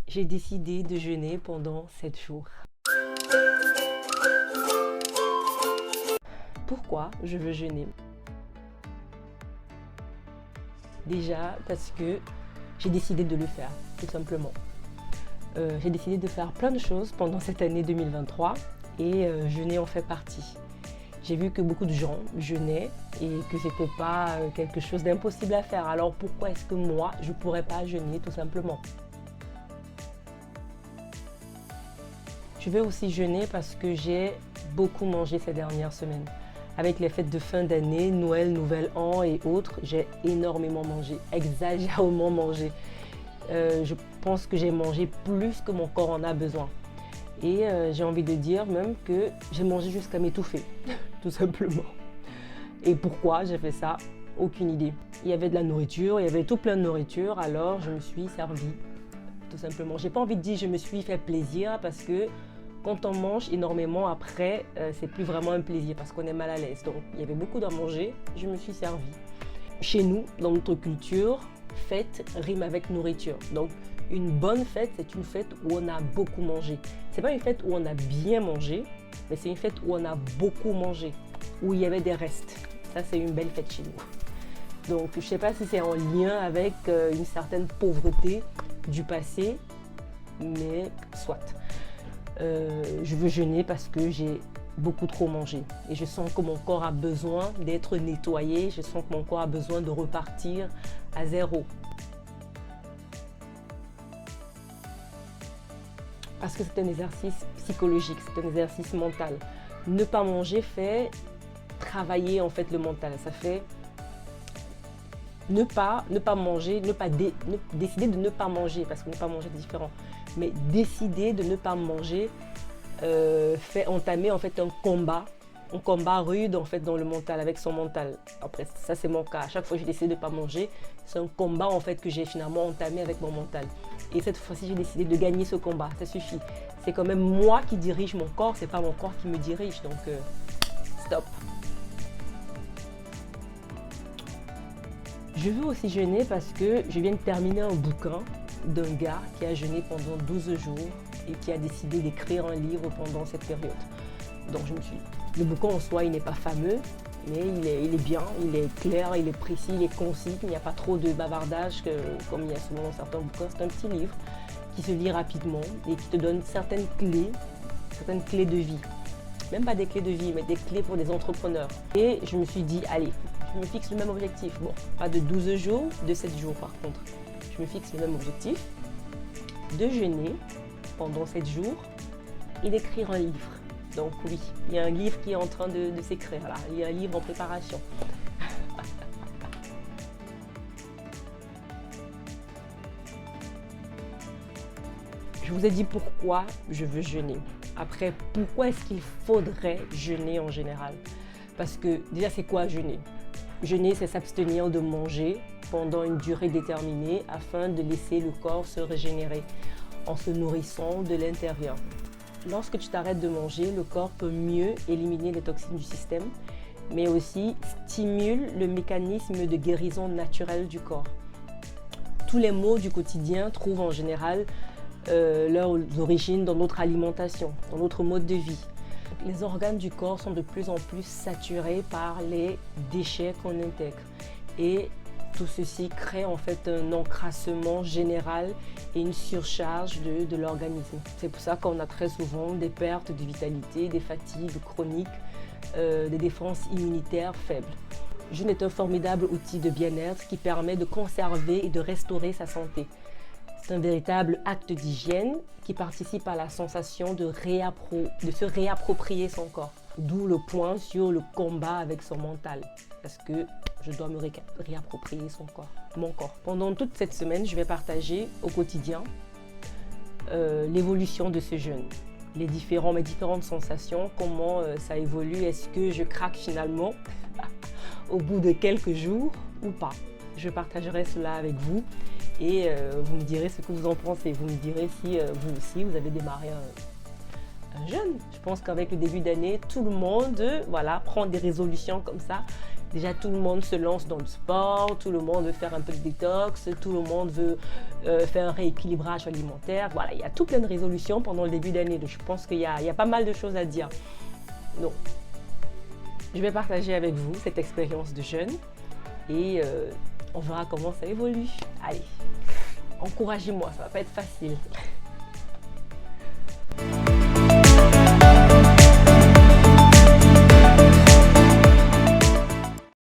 j'ai décidé de jeûner pendant 7 jours. Pourquoi je veux jeûner? Déjà parce que j'ai décidé de le faire, tout simplement. J'ai décidé de faire plein de choses pendant cette année 2023 et jeûner en fait partie. J'ai vu que beaucoup de gens jeûnaient et que c'était pas quelque chose d'impossible à faire. Alors pourquoi est-ce que moi, je pourrais pas jeûner tout simplement? Je vais aussi jeûner parce que j'ai beaucoup mangé ces dernières semaines. Avec les fêtes de fin d'année, Noël, Nouvel An et autres, j'ai énormément mangé, exagérément mangé. Je pense que j'ai mangé plus que mon corps en a besoin. Et j'ai envie de dire même que j'ai mangé jusqu'à m'étouffer, tout simplement. Et pourquoi j'ai fait ça? Aucune idée. Il y avait de la nourriture, il y avait tout plein de nourriture, alors je me suis servie, tout simplement. J'ai pas envie de dire je me suis fait plaisir parce que quand on mange énormément après, c'est plus vraiment un plaisir parce qu'on est mal à l'aise. Donc il y avait beaucoup à manger, je me suis servie. Chez nous, dans notre culture, fête rime avec nourriture. Donc une bonne fête, c'est une fête où on a beaucoup mangé. C'est pas une fête où on a bien mangé, mais c'est une fête où on a beaucoup mangé, où il y avait des restes. Ça, c'est une belle fête chez nous. Donc je sais pas si c'est en lien avec une certaine pauvreté du passé, mais soit. Je veux jeûner parce que j'ai beaucoup trop mangé et je sens que mon corps a besoin d'être nettoyé, je sens que mon corps a besoin de repartir à zéro. Parce que c'est un exercice psychologique, c'est un exercice mental. Ne pas manger fait travailler en fait le mental, ça fait ne pas manger, décider de ne pas manger, parce que ne pas manger c'est différent, mais décider de ne pas manger fait entamer en fait un combat rude en fait dans le mental, avec son mental. Après ça c'est mon cas, à chaque fois que j'ai décidé de ne pas manger, c'est un combat en fait que j'ai finalement entamé avec mon mental. Et cette fois-ci j'ai décidé de gagner ce combat, ça suffit. C'est quand même moi qui dirige mon corps, c'est pas mon corps qui me dirige, donc stop. Je veux aussi jeûner parce que je viens de terminer un bouquin d'un gars qui a jeûné pendant 12 jours et qui a décidé d'écrire un livre pendant cette période. Donc je me suis dit, le bouquin en soi, il n'est pas fameux, mais il est bien, il est clair, il est précis, il est concis, il n'y a pas trop de bavardage comme il y a souvent dans certains bouquins. C'est un petit livre qui se lit rapidement et qui te donne certaines clés de vie. Même pas des clés de vie, mais des clés pour des entrepreneurs. Et je me suis dit, allez, je me fixe le même objectif. Bon, pas de 12 jours, de 7 jours par contre. Je me fixe le même objectif de jeûner pendant 7 jours et d'écrire un livre. Donc oui, il y a un livre qui est en train de s'écrire là. Il y a un livre en préparation. Je vous ai dit pourquoi je veux jeûner. Après, pourquoi est-ce qu'il faudrait jeûner en général? Parce que déjà, c'est quoi jeûner? Jeûner, c'est s'abstenir de manger pendant une durée déterminée afin de laisser le corps se régénérer en se nourrissant de l'intérieur. Lorsque tu t'arrêtes de manger, le corps peut mieux éliminer les toxines du système, mais aussi stimule le mécanisme de guérison naturelle du corps. Tous les maux du quotidien trouvent en général leurs origines dans notre alimentation, dans notre mode de vie. Les organes du corps sont de plus en plus saturés par les déchets qu'on intègre et tout ceci crée en fait un encrassement général et une surcharge de l'organisme. C'est pour ça qu'on a très souvent des pertes de vitalité, des fatigues chroniques, des défenses immunitaires faibles. Le jeûne est un formidable outil de bien-être qui permet de conserver et de restaurer sa santé. C'est un véritable acte d'hygiène qui participe à la sensation de se réapproprier son corps. D'où le point sur le combat avec son mental. Parce que je dois me réapproprier mon corps. Pendant toute cette semaine, je vais partager au quotidien l'évolution de ce jeûne. Mes différentes sensations, comment ça évolue, est-ce que je craque finalement au bout de quelques jours ou pas. Je partagerai cela avec vous. Et vous me direz ce que vous en pensez. Vous me direz si vous aussi, vous avez démarré un jeûne. Je pense qu'avec le début d'année, tout le monde prend des résolutions comme ça Déjà, tout le monde se lance dans le sport, tout le monde veut faire un peu de détox, tout le monde veut faire un rééquilibrage alimentaire. Voilà, il y a tout plein de résolutions pendant le début d'année. Donc, je pense qu'il y a pas mal de choses à dire. Donc, je vais partager avec vous cette expérience de jeûne et on verra comment ça évolue. Allez, encouragez-moi, ça va pas être facile.